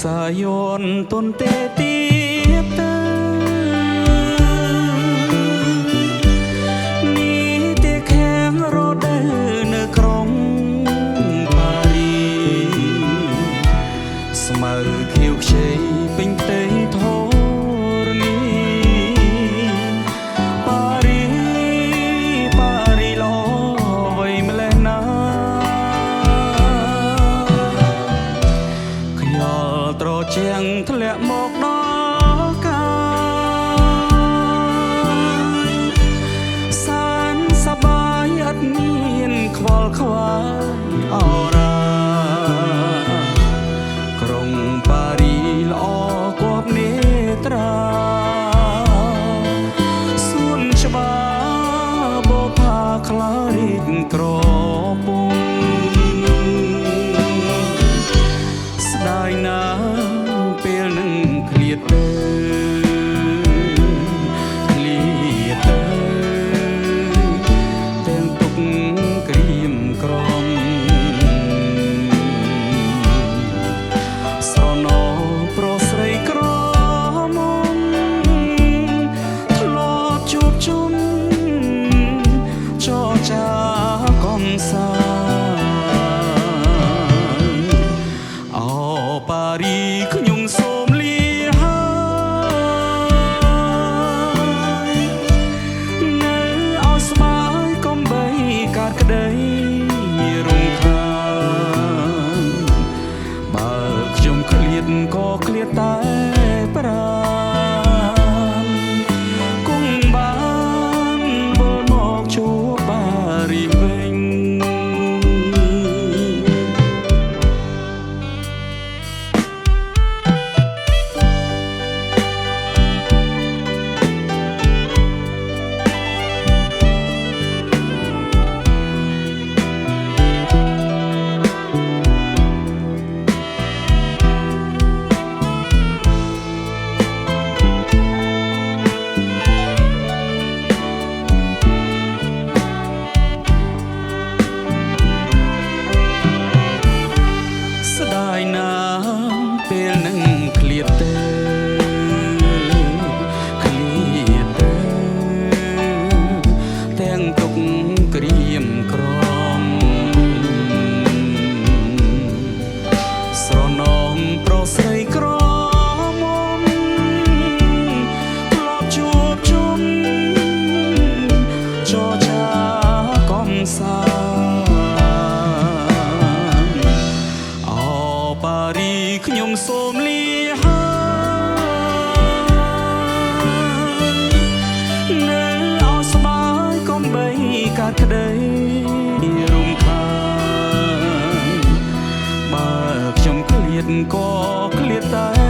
សាយនទុនទេទៀតទៅនេះទេខាងរដូវនៅក្រុងប៉ារីស្មៅខៀវខ្ចីពេញផ្ទៃធរណីប៉ារីល្អវៃម្លេះណាខ្យល់ត្រជាំងធ្លាក់មកដល់កាយសានសបាយអត់មានខ្វល់ខ្វាយអរាក្រុងប៉ារីល្អគប់នេត្រាសួនច្បារបបផាខ្លារីកក្រពុំស្ដាយណាស់ពេលនឹងឃ្លាតទៅទាំងទុកក្រៀមក្រំស្រណោប្រស្រីក្រមុំធ្លាប់ជួបជុំចរចាកំសាន្តអោប៉ារីខ្ញុំសូមលាហើយនៅអោស្បាយកុំបីកាត់ក្តីរំខានបើខ្ញុំឃ្លាតក៏ឃ្លាតតែប្រាណគង់បានវិលមកជួបប៉ារីវិញ ស្ដាយណាស់ពេលនឹងឃ្លាតទៅទាំងទុកក្រៀមក្រំស្រណងប្រស្រីក្រមុំធ្លាប់ជួបជុំចរចាកំសាប៉ារីខ្ញុំសូមលាហើយនៅអោស្បាយកុំបីកាត់ក្តីរំខានបើខ្ញុំឃ្លាតក៏ឃ្លាតតែ